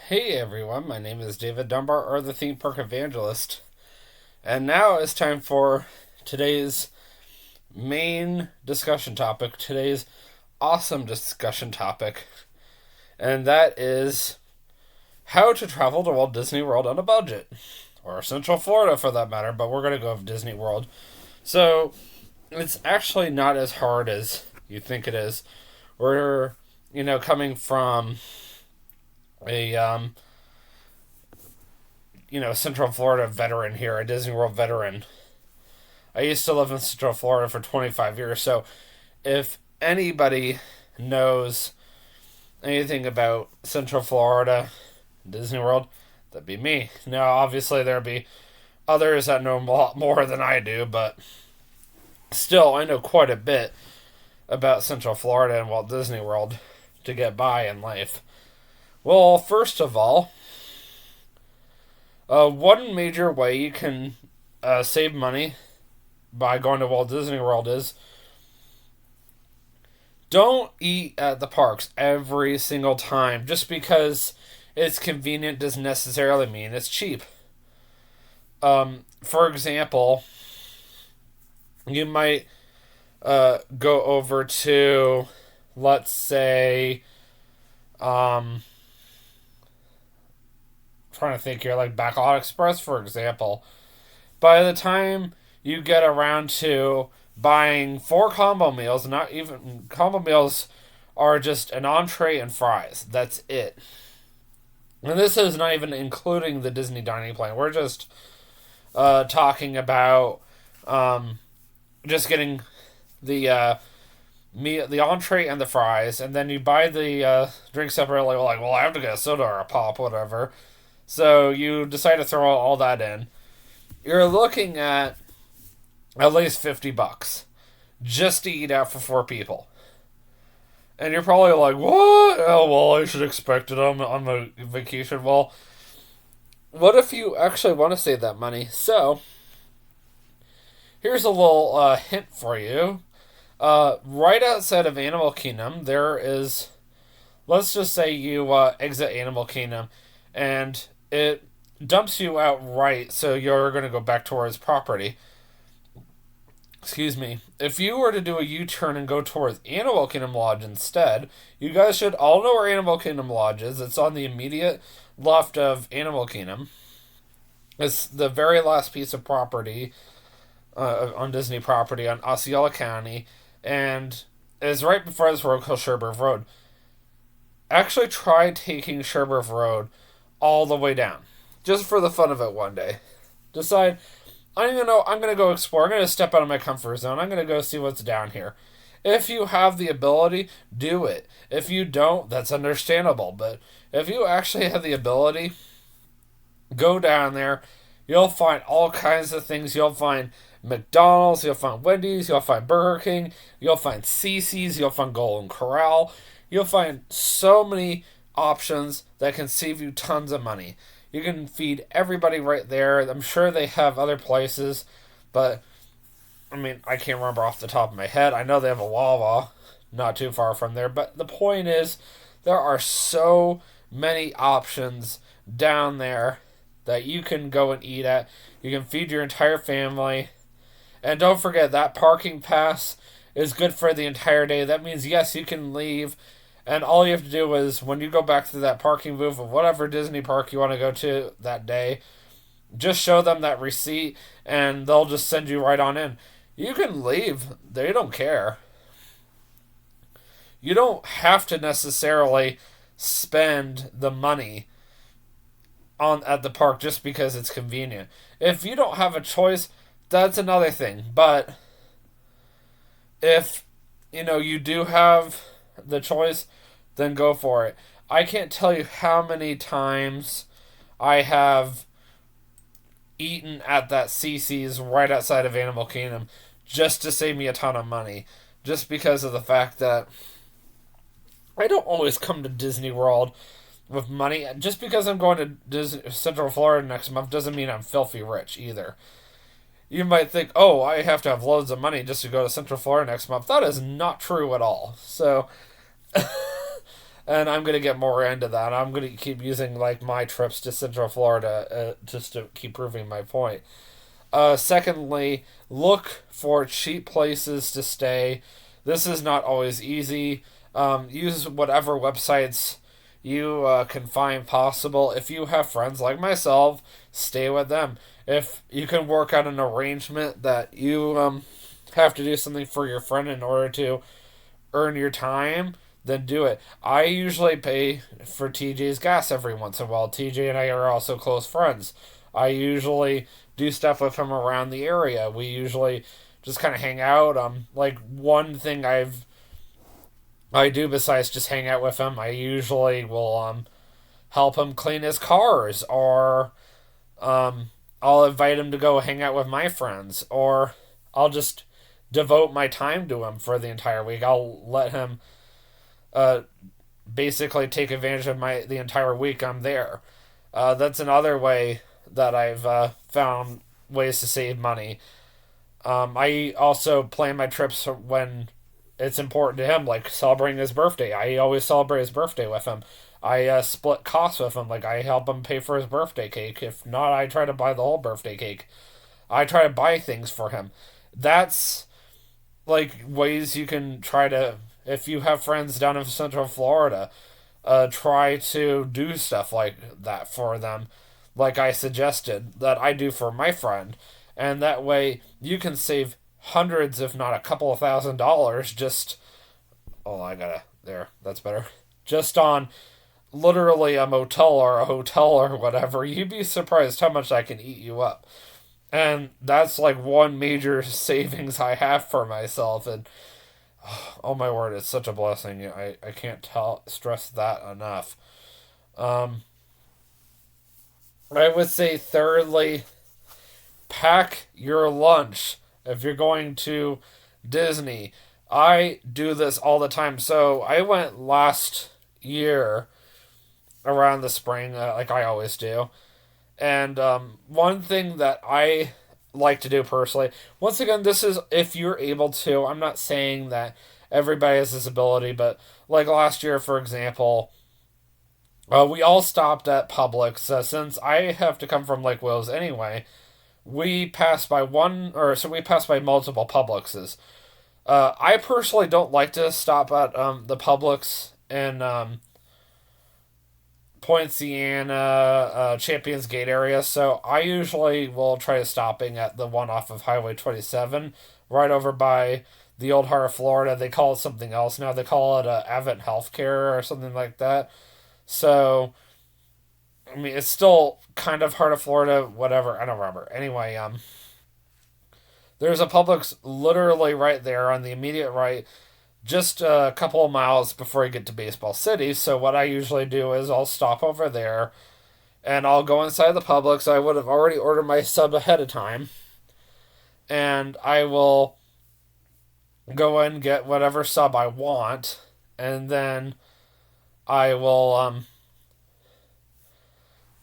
Hey everyone, my name is David Dunbar, or the Theme Park Evangelist, and now it's time for today's main discussion topic, today's awesome discussion topic, and that is how to travel to Walt Disney World on a budget, or Central Florida for that matter, but we're going to go with Disney World. So, it's actually not as hard as you think it is. We're, coming from a Central Florida veteran here, a Disney World veteran. I used to live in Central Florida for 25 years, so if anybody knows anything about Central Florida, Disney World, that'd be me. Now, obviously, there'd be others that know a lot more than I do, but still, I know quite a bit about Central Florida and Walt Disney World to get by in life. Well, first of all, one major way you can save money by going to Walt Disney World is don't eat at the parks every single time. Just because it's convenient doesn't necessarily mean it's cheap. For example, you might go over to, let's say, trying to think here, like Backlot Express, for example. By the time you get around to buying four combo meals, not even combo meals are just an entree and fries. That's it. And this is not even including the Disney dining plan. We're just talking about just getting the the entree and the fries, and then you buy the drink separately. Like, well, I have to get a soda or a pop, whatever. So you decide to throw all that in. You're looking at least $50 just to eat out for four people. And you're probably like, what? Oh, well, I should expect it on my vacation. Well, what if you actually want to save that money? So, here's a little hint for you. Right outside of Animal Kingdom, there is, let's just say you exit Animal Kingdom, and it dumps you out right, so you're going to go back towards property. Excuse me. If you were to do a U-turn and go towards Animal Kingdom Lodge instead, you guys should all know where Animal Kingdom Lodge is. It's on the immediate left of Animal Kingdom. It's the very last piece of property on Disney property on Osceola County, and it's right before this road called Sherburne Road. Actually, try taking Sherburne Road all the way down, just for the fun of it one day. Decide, I'm gonna go explore. I'm gonna step out of my comfort zone. I'm gonna go see what's down here. If you have the ability, do it. If you don't, that's understandable. But if you actually have the ability, go down there. You'll find all kinds of things. You'll find McDonald's, you'll find Wendy's, you'll find Burger King, you'll find CC's, you'll find Golden Corral. You'll find so many options that can save you tons of money. You can feed everybody right there. I'm sure they have other places, but I mean, I can't remember off the top of my head. I know they have a Wawa not too far from there, but the point is, there are so many options down there that you can go and eat at. You can feed your entire family. And don't forget, that parking pass is good for the entire day. That means, yes, you can leave, and all you have to do is, when you go back to that parking booth of whatever Disney park you want to go to that day, just show them that receipt, and they'll just send you right on in. You can leave. They don't care. You don't have to necessarily spend the money on at the park just because it's convenient. If you don't have a choice, that's another thing. But if you do have the choice, then go for it. I can't tell you how many times I have eaten at that CC's right outside of Animal Kingdom just to save me a ton of money. Just because of the fact that I don't always come to Disney World with money. Just because I'm going to Central Florida next month doesn't mean I'm filthy rich either. You might think, oh, I have to have loads of money just to go to Central Florida next month. That is not true at all. So, And I'm gonna get more into that. I'm gonna keep using like my trips to Central Florida just to keep proving my point. Secondly, look for cheap places to stay. This is not always easy. Use whatever websites you can find possible. If you have friends like myself, stay with them. If you can work out an arrangement that you have to do something for your friend in order to earn your time, then do it. I usually pay for TJ's gas every once in a while. TJ and I are also close friends. I usually do stuff with him around the area. We usually just kind of hang out. Like one thing I do besides just hang out with him, I usually will help him clean his cars, or I'll invite him to go hang out with my friends, or I'll just devote my time to him for the entire week. I'll let him uh, basically take advantage of my the entire week I'm there. That's another way that I've found ways to save money. I also plan my trips when it's important to him, like celebrating his birthday. I always celebrate his birthday with him. I split costs with him. Like I help him pay for his birthday cake. If not, I try to buy the whole birthday cake. I try to buy things for him. That's like ways you can try to. If you have friends down in Central Florida, try to do stuff like that for them, like I suggested that I do for my friend, and that way you can save hundreds, if not a couple of $1,000s, just oh, I gotta there. That's better. Just on literally a motel or a hotel or whatever. You'd be surprised how much I can eat you up. And that's like one major savings I have for myself. And oh my word, it's such a blessing. I can't stress that enough. Um, I would say, thirdly, pack your lunch if you're going to Disney. I do this all the time. So I went last year around the spring, like I always do. And one thing that I like to do personally, once again, this is if you're able to. I'm not saying that everybody has this ability, but like last year, for example, we all stopped at Publix. Since I have to come from Lake Wills anyway, we passed by we passed by multiple Publixes. I personally don't like to stop at the Publix in Poinciana, Champions Gate area, so I usually will try to stopping at the one off of Highway 27, right over by the old heart of Florida. They call it something else now. They call it Advent Healthcare or something like that. So, I mean, it's still kind of heart of Florida, whatever. I don't remember. Anyway, there's a Publix literally right there on the immediate right, just a couple of miles before you get to Baseball City. So what I usually do is I'll stop over there and I'll go inside the Publix. I would have already ordered my sub ahead of time. And I will go and get whatever sub I want. And then I will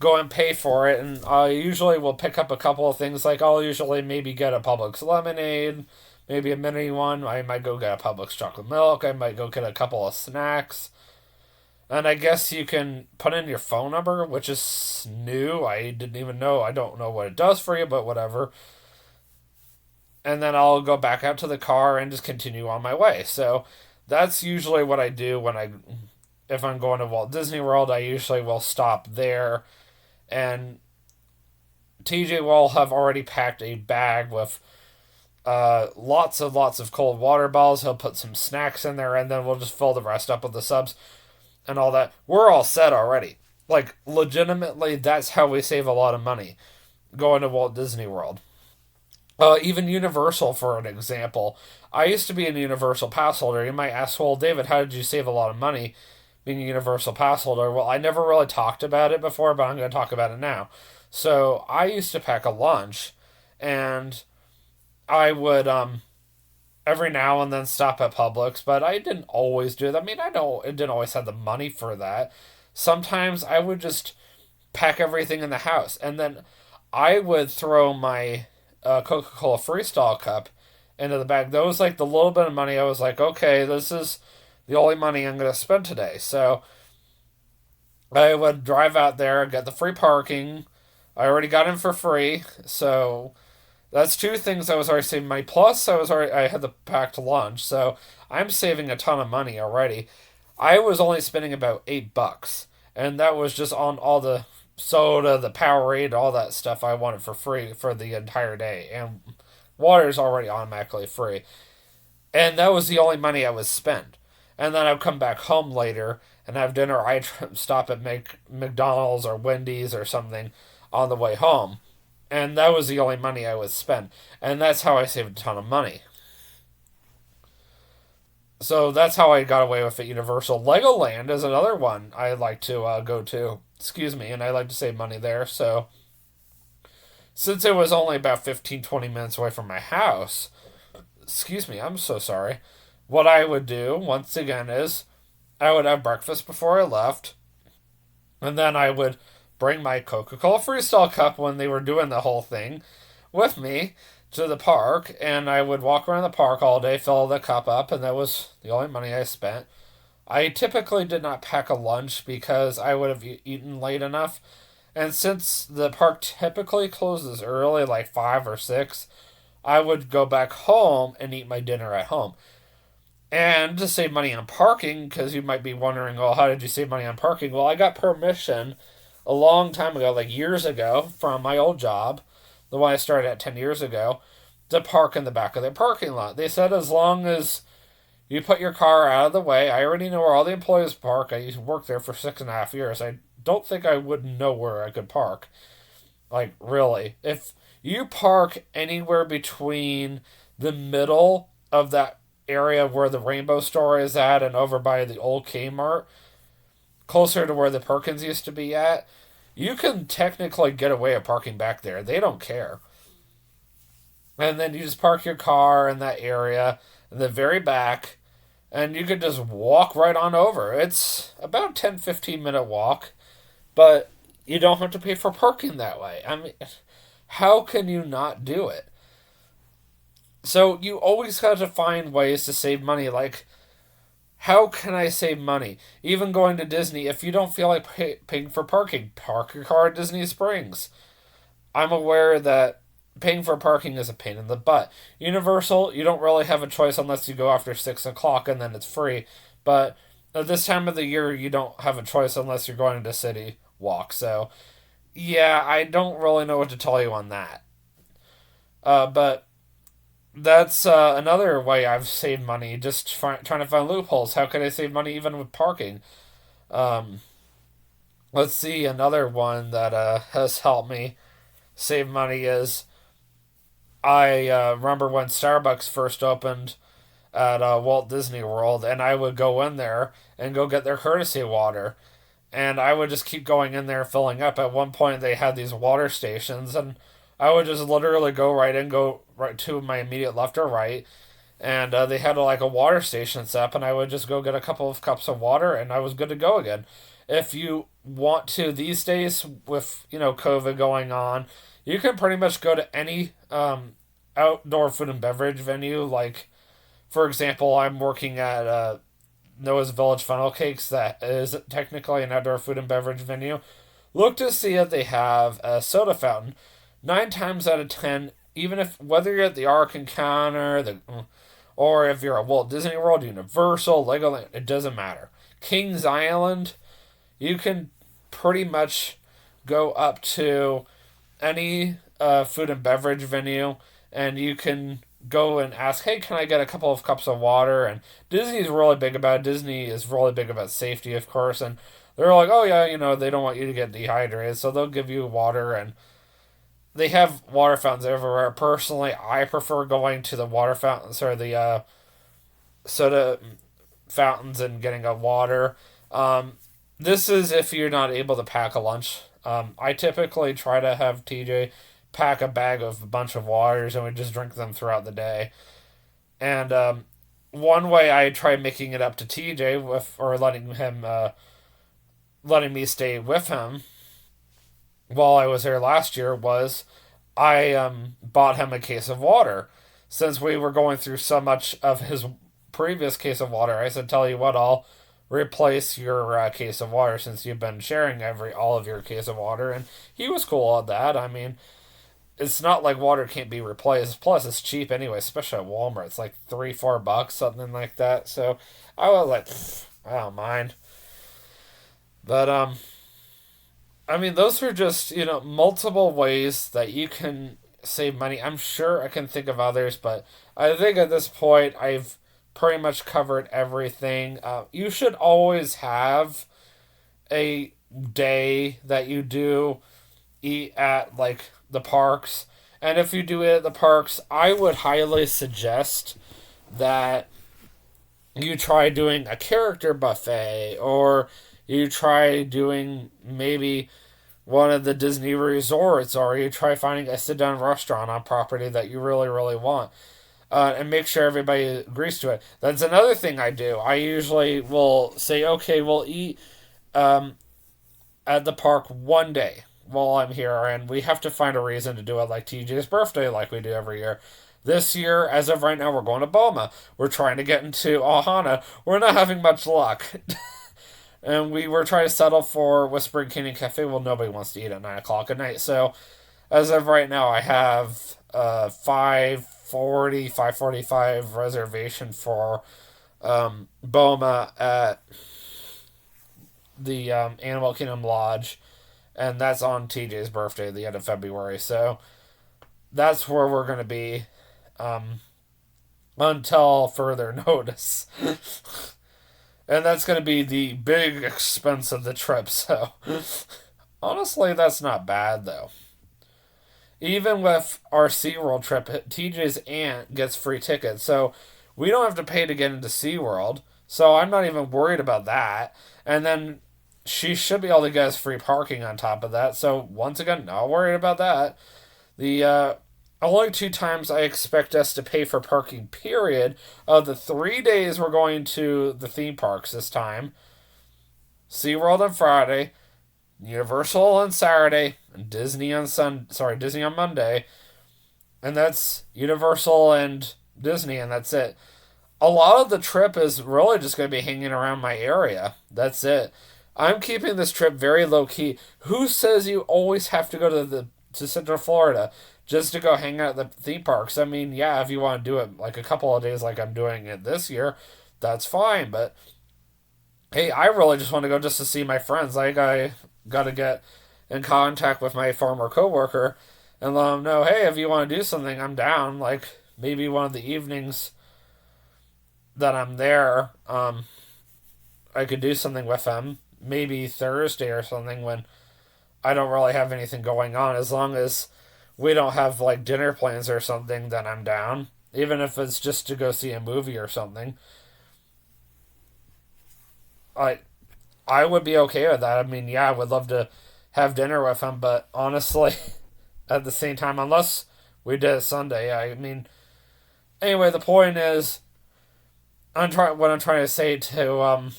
go and pay for it. And I usually will pick up a couple of things. Like I'll usually maybe get a Publix lemonade, maybe a mini one. I might go get a Publix chocolate milk. I might go get a couple of snacks. And I guess you can put in your phone number, which is new. I didn't even know. I don't know what it does for you, but whatever. And then I'll go back out to the car and just continue on my way. So that's usually what I do if I'm going to Walt Disney World. I usually will stop there, and TJ will have already packed a bag with lots of cold water bottles. He'll put some snacks in there, and then we'll just fill the rest up with the subs and all that. We're all set already. Like, legitimately, that's how we save a lot of money going to Walt Disney World. Even Universal, for an example. I used to be a Universal pass holder. You might ask, well, David, how did you save a lot of money being a Universal pass holder? Well, I never really talked about it before, but I'm going to talk about it now. So I used to pack a lunch, and I would every now and then stop at Publix, but I didn't always do that. I mean, I didn't always have the money for that. Sometimes I would just pack everything in the house, and then I would throw my Coca-Cola Freestyle cup into the bag. That was like the little bit of money I was like, okay, this is the only money I'm going to spend today. So I would drive out there, get the free parking. I already got in for free, so that's two things I was already saving money. Plus, I had the packed lunch, so I'm saving a ton of money already. I was only spending about $8, and that was just on all the soda, the Powerade, all that stuff I wanted for free for the entire day, and water is already automatically free. And that was the only money I would spend. And then I'd come back home later and have dinner. I'd stop at McDonald's or Wendy's or something on the way home. And that was the only money I would spend. And that's how I saved a ton of money. So that's how I got away with it. Universal. Legoland is another one I like to go to. Excuse me. And I like to save money there. So since it was only about 15-20 minutes away from my house, excuse me, I'm so sorry. What I would do, once again, is I would have breakfast before I left, and then I would bring my Coca Cola Freestyle cup when they were doing the whole thing with me to the park, and I would walk around the park all day, fill the cup up, and that was the only money I spent. I typically did not pack a lunch because I would have eaten late enough, and since the park typically closes early, like 5 or 6, I would go back home and eat my dinner at home. And to save money on parking, because you might be wondering, well, how did you save money on parking? Well, I got permission a long time ago, like years ago, from my old job, the one I started at 10 years ago, to park in the back of their parking lot. They said as long as you put your car out of the way, I already know where all the employees park. I used to work there for 6.5 years. I don't think I wouldn't know where I could park. Like, really. If you park anywhere between the middle of that area where the Rainbow Store is at and over by the old Kmart, closer to where the Perkins used to be at, you can technically get away with parking back there. They don't care. And then you just park your car in that area in the very back, and you could just walk right on over. It's about a 10-15 minute walk, but you don't have to pay for parking that way. I mean, how can you not do it? So you always got to find ways to save money. Like, how can I save money? Even going to Disney, if you don't feel like paying for parking, park your car at Disney Springs. I'm aware that paying for parking is a pain in the butt. Universal, you don't really have a choice unless you go after 6 o'clock and then it's free. But at this time of the year, you don't have a choice unless you're going to City Walk. So, yeah, I don't really know what to tell you on that. But that's another way I've saved money, just trying to find loopholes. How can I save money even with parking? Um, let's see, another one that has helped me save money is I remember when Starbucks first opened at Walt Disney World, and I would go in there and go get their courtesy water. And I would just keep going in there filling up. At one point, they had these water stations, and I would just literally go right in, go right to my immediate left or right, and they had like a water station set up, and I would just go get a couple of cups of water, and I was good to go again. If you want to these days with COVID going on, you can pretty much go to any outdoor food and beverage venue. Like, for example, I'm working at Noah's Village Funnel Cakes, that is technically an outdoor food and beverage venue. Look to see if they have a soda fountain. 9 times out of 10, even if whether you're at the Ark Encounter, or if you're at Walt Disney World, Universal, Legoland, it doesn't matter. Kings Island, you can pretty much go up to any food and beverage venue, and you can go and ask, hey, can I get a couple of cups of water? And Disney is really big about it. Disney is really big about safety, of course, and they're like, oh yeah, they don't want you to get dehydrated, so they'll give you water, and they have water fountains everywhere. Personally, I prefer going to the water fountains or the soda fountains and getting a water. This is if you're not able to pack a lunch. I typically try to have TJ pack a bag of a bunch of waters, and we just drink them throughout the day. And one way I try making it up to TJ or letting me stay with him while I was there last year was I bought him a case of water, since we were going through so much of his previous case of water. I said, tell you what, I'll replace your case of water since you've been sharing all of your case of water, and he was cool on that. I mean, it's not like water can't be replaced. Plus, it's cheap anyway, especially at Walmart. It's like $3-4, something like that. So I was like, I don't mind. But I mean, those are just multiple ways that you can save money. I'm sure I can think of others, but I think at this point I've pretty much covered everything. You should always have a day that you do eat at like the parks. And if you do it at the parks, I would highly suggest that you try doing a character buffet, or you try doing maybe one of the Disney resorts, or you try finding a sit down restaurant on property that you really, really want. And make sure everybody agrees to it. That's another thing I do. I usually will say, okay, we'll eat at the park one day while I'm here, and we have to find a reason to do it, like TJ's birthday, like we do every year. This year, as of right now, we're going to Boma. We're trying to get into Ohana. We're not having much luck. And we were trying to settle for Whispering Canyon Cafe. Well, nobody wants to eat at 9 o'clock at night. So, as of right now, I have 5:45 reservation for Boma at the Animal Kingdom Lodge. And that's on TJ's birthday, the end of February. So, that's where we're going to be until further notice. And that's going to be the big expense of the trip. So, honestly, that's not bad, though. Even with our SeaWorld trip, TJ's aunt gets free tickets. So, we don't have to pay to get into SeaWorld. So, I'm not even worried about that. And then she should be able to get us free parking on top of that. So, once again, not worried about that. The only 2 times I expect us to pay for parking, period, of the 3 days we're going to the theme parks this time. SeaWorld on Friday, Universal on Saturday, and Disney on Disney on Monday. And that's Universal and Disney, and that's it. A lot of the trip is really just going to be hanging around my area. That's it. I'm keeping this trip very low key. Who says you always have to go to Central Florida just to go hang out at the theme parks? I mean, yeah, if you want to do it like a couple of days like I'm doing it this year, that's fine. But hey, I really just want to go just to see my friends. Like, I got to get in contact with my former coworker and let them know, hey, if you want to do something, I'm down. Like, maybe one of the evenings that I'm there, I could do something with them. Maybe Thursday or something when I don't really have anything going on. As long as we don't have like dinner plans or something, then I'm down. Even if it's just to go see a movie or something. I would be okay with that. I mean, yeah, I would love to have dinner with him, but honestly, at the same time, unless we did it Sunday, I mean, anyway, the point is, what I'm trying to say to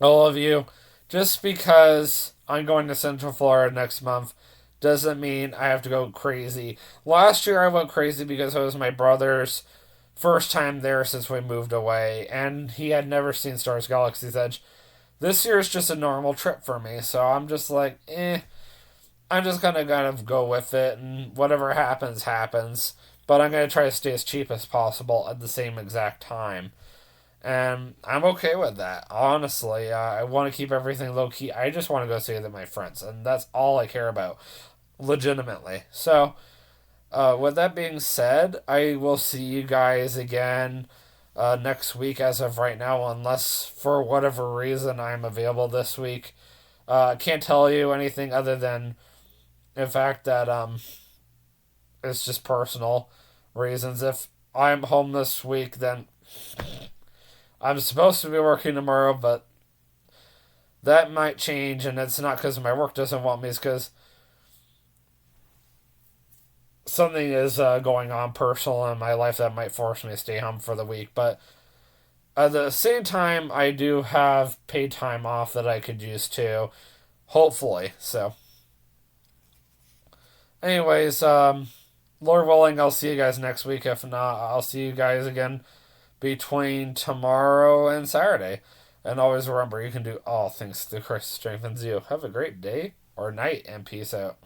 all of you, just because I'm going to Central Florida next month doesn't mean I have to go crazy. Last year I went crazy because it was my brother's first time there since we moved away, and he had never seen Stars Galaxy's Edge. This year is just a normal trip for me, so I'm just like, I'm just gonna kind of go with it, and whatever happens, happens. But I'm gonna try to stay as cheap as possible at the same exact time. And I'm okay with that. Honestly, I want to keep everything low key. I just want to go see it with my friends, and that's all I care about, legitimately. So, with that being said, I will see you guys again next week. As of right now, unless for whatever reason I'm available this week, I can't tell you anything other than the fact that it's just personal reasons. If I'm home this week, then I'm supposed to be working tomorrow, but that might change, and it's not because my work doesn't want me, it's because something is going on personal in my life that might force me to stay home for the week. But at the same time, I do have paid time off that I could use too, hopefully. So, anyways, Lord willing, I'll see you guys next week. If not, I'll see you guys again between tomorrow and Saturday. And always remember, you can do all things through Christ strengthens you. Have a great day or night, and peace out.